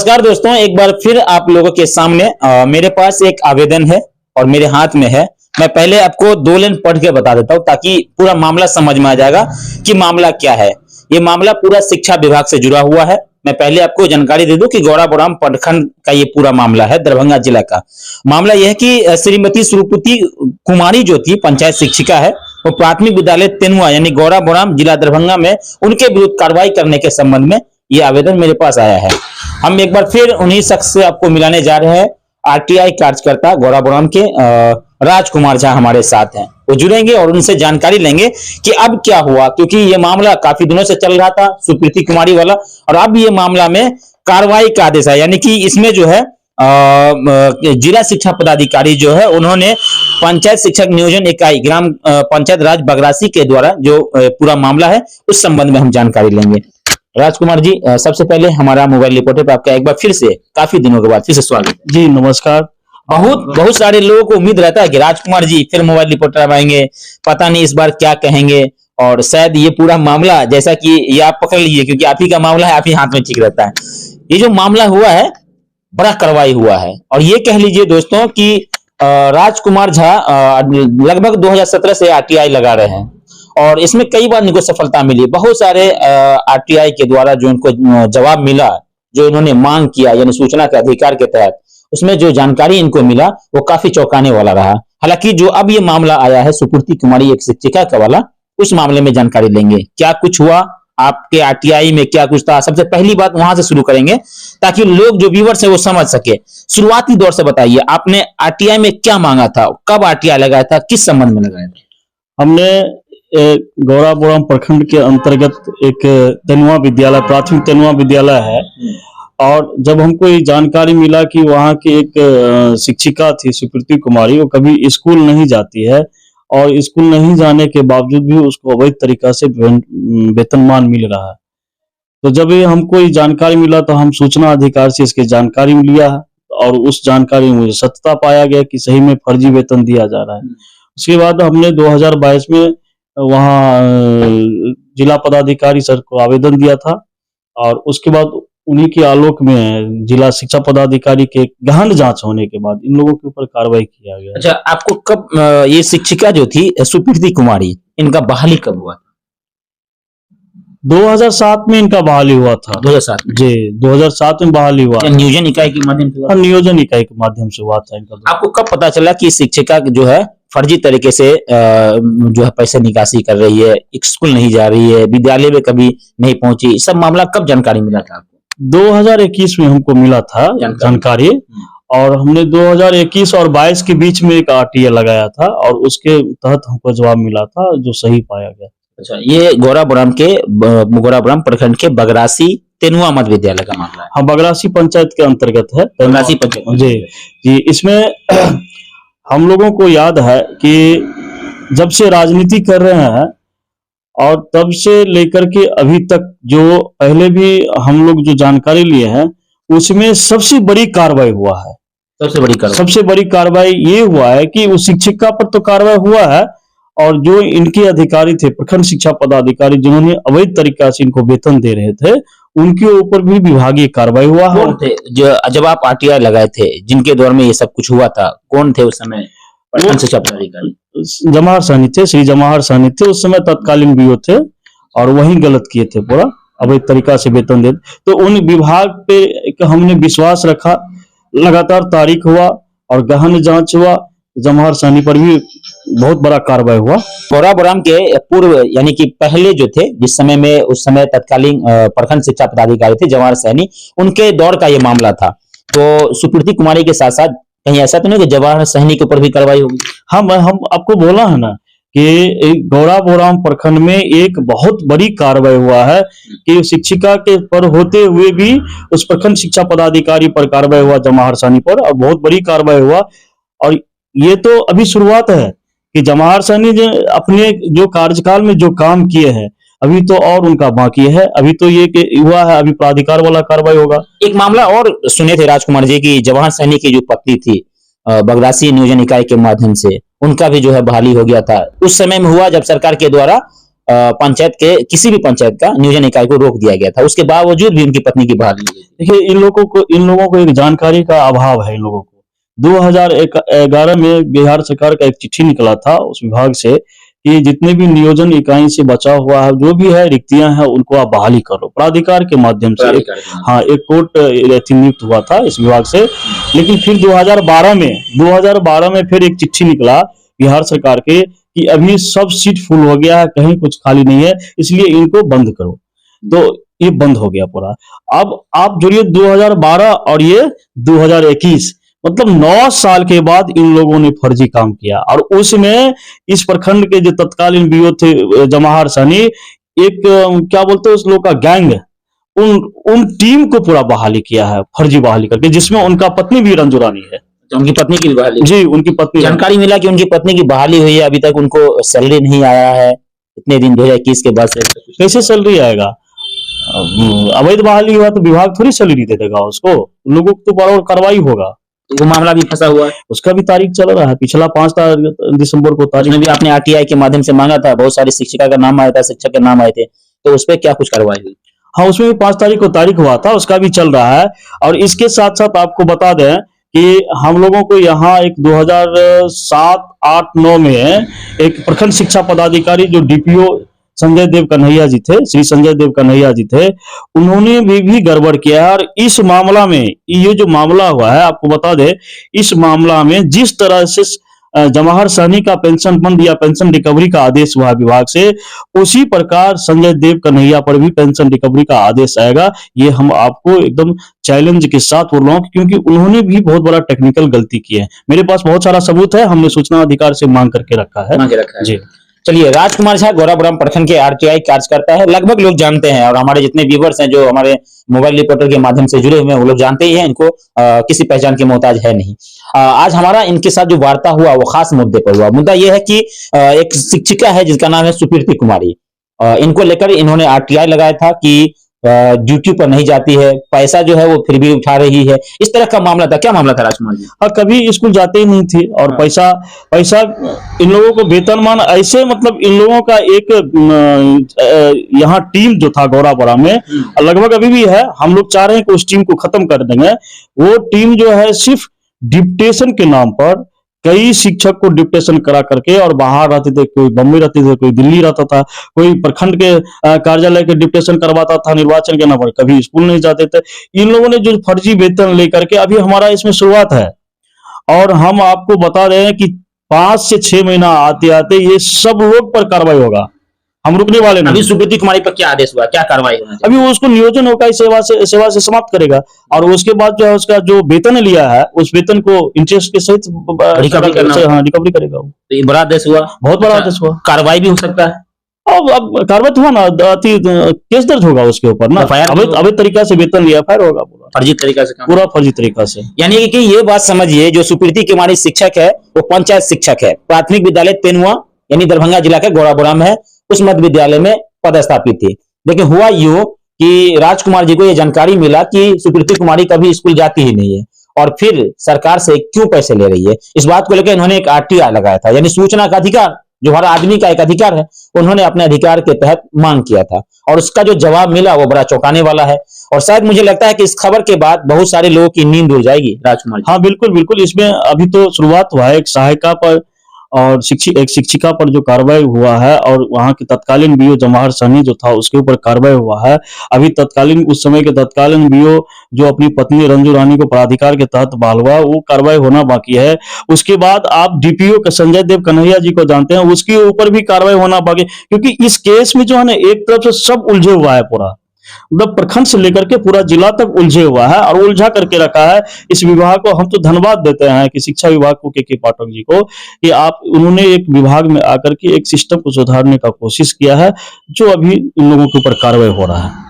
नमस्कार दोस्तों, एक बार फिर आप लोगों के सामने मेरे पास एक आवेदन है और मेरे हाथ में है। मैं पहले आपको 2 लाइन पढ़ के बता देता हूं ताकि पूरा मामला समझ में आ जाएगा कि मामला क्या है। ये मामला पूरा शिक्षा विभाग से जुड़ा हुआ है। मैं पहले आपको जानकारी दे दूं कि गौराबोराम प्रखंड का ये पूरा मामला है, दरभंगा जिला का मामला। यह है कि श्रीमती सुरुपति कुमारी जो थी पंचायत शिक्षिका है, वो प्राथमिक विद्यालय तेनुआ यानी गौराबोराम जिला दरभंगा में उनके विरुद्ध कार्रवाई करने के संबंध में ये आवेदन मेरे पास आया है। हम एक बार फिर उन्हीं शख्स से आपको मिलाने जा रहे हैं। आरटीआई कार्यकर्ता गौराबोराम के राजकुमार झा हमारे साथ हैं, वो जुड़ेंगे और उनसे जानकारी लेंगे कि अब क्या हुआ, क्योंकि ये मामला काफी दिनों से चल रहा था सुप्रीति कुमारी वाला, और अब ये मामला में कार्रवाई का आदेश है। यानी कि इसमें जो है जिला शिक्षा पदाधिकारी जो है उन्होंने पंचायत शिक्षक नियोजन इकाई ग्राम पंचायत राज बगरासी के द्वारा जो पूरा मामला है उस संबंध में हम जानकारी लेंगे। राजकुमार जी, सबसे पहले हमारा मोबाइल रिपोर्टर पे आपका एक बार फिर से काफी दिनों के बाद फिर से स्वागत जी। नमस्कार। बहुत सारे लोगों को उम्मीद रहता है कि राजकुमार जी फिर मोबाइल रिपोर्टर आएंगे, पता नहीं इस बार क्या कहेंगे, और शायद ये पूरा मामला जैसा कि ये आप पकड़ लीजिए क्योंकि आप ही का मामला है, आप ही हाथ में ठीक रहता है। ये जो मामला हुआ है बड़ा कार्रवाई हुआ है, और ये कह लीजिए दोस्तों कि राजकुमार झा लगभग 2017 से आरटीआई लगा रहे हैं और इसमें कई बार इनको सफलता मिली। बहुत सारे आरटीआई के द्वारा जो इनको जवाब मिला, जो इन्होंने मांग किया यानी सूचना के अधिकार के तहत, उसमें जो जानकारी इनको मिला वो काफी चौंकाने वाला रहा। हालांकि जो अब ये मामला आया है सुपुर्ति कुमारी एक शिक्षिका का वाला, उस मामले में जानकारी लेंगे। क्या कुछ हुआ, आपके आरटीआई में क्या कुछ था, सबसे पहली बात वहां से शुरू करेंगे ताकि लोग जो व्यूअर्स है वो समझ सके। शुरुआती दौर से बताइए, आपने आरटीआई में क्या मांगा था, कब आरटीआई लगाया था, किस संबंध में लगाया था? हमने गौराबोराम प्रखंड के अंतर्गत एक तेनुआ विद्यालय, प्राथमिक तेनुआ विद्यालय है, और जब हमको ये जानकारी मिला कि वहाँ की एक शिक्षिका थी सुप्रीति कुमारी, वो कभी स्कूल नहीं जाती है और स्कूल नहीं जाने के बावजूद भी उसको अवैध तरीका से वेतनमान मिल रहा है। तो जब ये हमको ये जानकारी मिला तो हम सूचना अधिकारी से इसकी जानकारी लिया है, और उस जानकारी में मुझे सत्यता पाया गया कि सही में फर्जी वेतन दिया जा रहा है। उसके बाद हमने 2022 में वहाँ जिला पदाधिकारी सर को आवेदन दिया था, और उसके बाद उन्हीं के आलोक में जिला शिक्षा पदाधिकारी के गहन जांच होने के बाद इन लोगों के ऊपर कार्रवाई किया गया। अच्छा, आपको कब ये शिक्षिका जो थी सुप्रीति कुमारी, इनका बहाली कब हुआ? 2007 में इनका बहाली हुआ था। 2007 में? जी, 2007 में बहाली हुआ। नियोजन इकाई के माध्यम से? नियोजन इकाई के माध्यम से हुआ था इनका। आपको कब पता चला कि शिक्षिका जो है फर्जी तरीके से जो है पैसे निकासी कर रही है, स्कूल नहीं जा रही है, विद्यालय में कभी नहीं पहुंची, सब मामला कब जानकारी मिला था आपको? 2021 में हमको मिला था जानकारी, और हमने 2021 और 22 के बीच में एक आरटीआई लगाया था, और उसके तहत हमको जवाब मिला था जो सही पाया गया। अच्छा, ये गौराबोराम प्रखंड के बगरासी तेनुआ मध्य विद्यालय का मामला है? हाँ, बगरासी पंचायत के अंतर्गत है। बगरासी पंचायत जी जी। इसमें हम लोगों को याद है कि जब से राजनीति कर रहे हैं और तब से लेकर के अभी तक जो पहले भी हम लोग जो जानकारी लिए हैं उसमें सबसे बड़ी कार्रवाई हुआ है। सबसे बड़ी कार्रवाई ये हुआ है कि उस शिक्षिका पर तो कार्रवाई हुआ है, और जो इनके अधिकारी थे प्रखंड शिक्षा पदाधिकारी जिन्होंने अवैध तरीका से इनको वेतन दे रहे थे, उनके ऊपर भी विभागीय कार्रवाई हुआ है। कौन थे जब आप आरटीआई लगाए थे, जिनके दौर में ये सब कुछ हुआ था, कौन थे उस समय प्रखंड शिक्षा पदाधिकारी? जमाहर सहनी थे, श्री जमाहर सहनी थे, उस समय तत्कालीन बीओ थे, और वही गलत किए थे, पूरा अवैध तरीका से वेतन दे। तो उन विभाग पे हमने विश्वास रखा, लगातार तारीख हुआ और गहन जांच हुआ। जमाहर सहनी पर भी बहुत बड़ा कार्रवाई हुआ। गौराबोराम के पूर्व यानी कि पहले जो थे, जिस समय में उस समय तत्कालीन प्रखंड शिक्षा पदाधिकारी थे जवाहर सहनी, उनके दौर का ये मामला था। तो सुप्रीति कुमारी के साथ साथ कहीं ऐसा तो नहीं कि जवाहर सहनी के ऊपर भी कार्रवाई होगी? हाँ, हम आपको बोला है ना कि गौराबोराम प्रखंड में एक बहुत बड़ी कार्रवाई हुआ है कि शिक्षिका के पर होते हुए भी उस प्रखंड शिक्षा पदाधिकारी पर कार्रवाई हुआ, जमाहर सहनी पर, और बहुत बड़ी कार्रवाई हुआ। और ये तो अभी शुरुआत है कि जमाहर सहनी जो अपने जो कार्यकाल में जो काम किए हैं, अभी तो और उनका बाकी है। अभी तो ये हुआ है, अभी प्राधिकार वाला कार्रवाई होगा। एक मामला और सुने थे राजकुमार जी की जवाहर सहनी की जो पत्नी थी बगरासी नियोजन इकाई के माध्यम से, उनका भी जो है बहाली हो गया था। उस समय में हुआ जब सरकार के द्वारा पंचायत के किसी भी पंचायत का नियोजन इकाई को रोक दिया गया था, उसके बावजूद भी उनकी पत्नी की बहाली ली गई। देखिए, इन लोगों को एक जानकारी का अभाव है। इन लोगों को 2011 में बिहार सरकार का एक चिट्ठी निकला था उस विभाग से कि जितने भी नियोजन इकाई से बचा हुआ है, जो भी है रिक्तियां हैं, उनको आप बहाली करो प्राधिकार के माध्यम से। हाँ, एक कोर्ट नियुक्त हुआ था इस विभाग से। लेकिन फिर 2012 में फिर एक चिट्ठी निकला बिहार सरकार के कि अभी सब सीट फुल हो गया है, कहीं कुछ खाली नहीं है, इसलिए इनको बंद करो। तो ये बंद हो गया पूरा। अब आप जोड़िए 2012 और ये 2021, मतलब 9 साल के बाद इन लोगों ने फर्जी काम किया। और उसमें इस प्रखंड के जो तत्कालीन बीओ थे जमाहर सानी, एक क्या बोलते हैं उस लोग का गैंग, उन टीम को पूरा बहाली किया है, फर्जी बहाली करके, जिसमें उनका पत्नी भी रंजू रानी है। तो उनकी पत्नी की बहाली? जी, उनकी पत्नी। जानकारी मिला कि उनकी पत्नी की बहाली हुई है, अभी तक उनको सैलरी नहीं आया है इतने दिन 2021 के बाद से। कैसे सैलरी आएगा? अवैध बहाली हुआ तो विभाग थोड़ी सैलरी दे देगा उसको, उन लोगों को तो बराबर कार्रवाई होगा। वो मामला भी फंसा हुआ है, उसका भी तारीख चल रहा है, पिछला 5 दिसंबर को तारीख भी आपने आरटीआई के माध्यम से मांगा था, बहुत सारी शिक्षिका का नाम आया था, शिक्षक के नाम आए थे, तो उस पर क्या कुछ कार्रवाई हुई? हाँ, उसमें भी 5 तारीख को तारीख हुआ था, उसका भी चल रहा है। और इसके साथ साथ आपको बता दें कि हम लोगों को यहाँ एक 2007, 8, 9 में एक प्रखंड शिक्षा पदाधिकारी जो डीपीओ संजय देव कन्हैया जी थे, श्री संजय देव कन्हैया जी थे, उन्होंने भी गड़बड़ किया है। और इस मामला में, ये जो मामला हुआ है, आपको बता दें, इस मामला में जिस तरह से जमाहर सानी का पेंशन बंद या पेंशन रिकवरी का आदेश हुआ विभाग से, उसी प्रकार संजय देव कन्हैया पर भी पेंशन रिकवरी का आदेश आएगा। ये हम आपको एकदम चैलेंज के साथ बोल रहा हूँ, क्योंकि उन्होंने भी बहुत बड़ा टेक्निकल गलती की है। मेरे पास बहुत सारा सबूत है, हमने सूचना अधिकार से मांग करके रखा है। जी, चलिए, राजकुमार झा गौराबुराम प्रखंड के आरटीआई कार्यकर्ता है, लगभग लोग जानते हैं, और हमारे जितने व्यूवर्स हैं जो हमारे मोबाइल रिपोर्टर के माध्यम से जुड़े हुए हैं, वो लोग जानते ही हैं इनको, किसी पहचान के मोहताज है नहीं। आज हमारा इनके साथ जो वार्ता हुआ वो खास मुद्दे पर हुआ। मुद्दा यह है कि एक शिक्षिका है जिसका नाम है सुप्रीति कुमारी, इनको लेकर इन्होंने आरटीआई लगाया था कि ड्यूटी पर नहीं जाती है, पैसा जो है वो फिर भी उठा रही है, इस तरह का मामला था। क्या मामला था राजकुमार जी? और कभी स्कूल जाते ही नहीं थी, और पैसा इन लोगों को वेतनमान ऐसे, मतलब इन लोगों का एक यहाँ टीम जो था गौराबुराम में, लगभग अभी भी है, हम लोग चाह रहे हैं कि उस टीम को खत्म कर देंगे। वो टीम जो है सिर्फ डिप्टेशन के नाम पर कई शिक्षक को डिप्टेशन करा करके, और बाहर रहते थे, कोई बम्बई रहते थे, कोई दिल्ली रहता था, कोई प्रखंड के कार्यालय के डिप्टेशन करवाता था निर्वाचन के नाम पर, कभी स्कूल नहीं जाते थे। इन लोगों ने जो फर्जी वेतन लेकर के, अभी हमारा इसमें शुरुआत है, और हम आपको बता रहे हैं कि 5 से 6 महीना आते आते ये सब लोग पर कार्रवाई होगा, हम रुकने वाले नहीं। अभी सुप्रीति कुमारी पर क्या आदेश हुआ, क्या कार्रवाई हुआ? अभी वो उसको नियोजन होगा, सेवा से समाप्त करेगा, और उसके बाद जो है उसका जो वेतन लिया है उस वेतन को इंटरेस्ट के सहित रिकवरी करेगा। तो ये बड़ा आदेश हुआ, बहुत बड़ा आदेश हुआ। कार्रवाई भी हो सकता है। अब कार्रवाई हुआ ना, केस दर्ज होगा उसके ऊपर ना, अवैध तरीका से वेतन लिया, फायर होगा फर्जी तरीका से, पूरा फर्जी तरीका से। यानी कि ये बात समझिए, जो सुप्रीति कुमारी शिक्षक है वो पंचायत शिक्षक है, प्राथमिक विद्यालय तेनुआ यानी दरभंगा जिला के गौराबुराम है, उस मध्य विद्यालय में पदस्थापित थी। लेकिन हुआ यूं कि राजकुमार जी को यह जानकारी मिला कि सुप्रीति कुमारी कभी स्कूल जाती ही नहीं है, और फिर सरकार से क्यों पैसे ले रही है, इस बात को लेकर इन्होंने एक आरटीआई लगाया था, यानी सूचना का अधिकार, जो हर आदमी का एक अधिकार है, उन्होंने अपने अधिकार के तहत मांग किया था, और उसका जो जवाब मिला वो बड़ा चौंकाने वाला है। और शायद मुझे लगता है कि इस खबर के बाद बहुत सारे लोगों की नींद उड़ जाएगी राजकुमार जी। हाँ, बिल्कुल, इसमें अभी तो शुरुआत हुआ है, एक सहायिका पर और एक शिक्षिका पर जो कार्रवाई हुआ है, और वहां के तत्कालीन बीओ जमाहर सानी जो था उसके ऊपर कार्रवाई हुआ है। अभी उस समय के तत्कालीन बीओ जो अपनी पत्नी रंजू रानी को पराधिकार के तहत बहाल हुआ, वो कार्रवाई होना बाकी है। उसके बाद आप डीपीओ के संजय देव कन्हैया जी को जानते हैं, उसके ऊपर भी कार्रवाई होना बाकी, क्योंकि इस केस में जो है ना, एक तरफ से सब उलझे हुआ है, पूरा मतलब प्रखंड से लेकर के पूरा जिला तक उलझे हुआ है, और उलझा करके रखा है। इस विभाग को हम तो धन्यवाद देते हैं कि शिक्षा विभाग को, के पाठक जी को, कि उन्होंने एक विभाग में आकर के एक सिस्टम को सुधारने का कोशिश किया है, जो अभी इन लोगों के ऊपर कार्रवाई हो रहा है।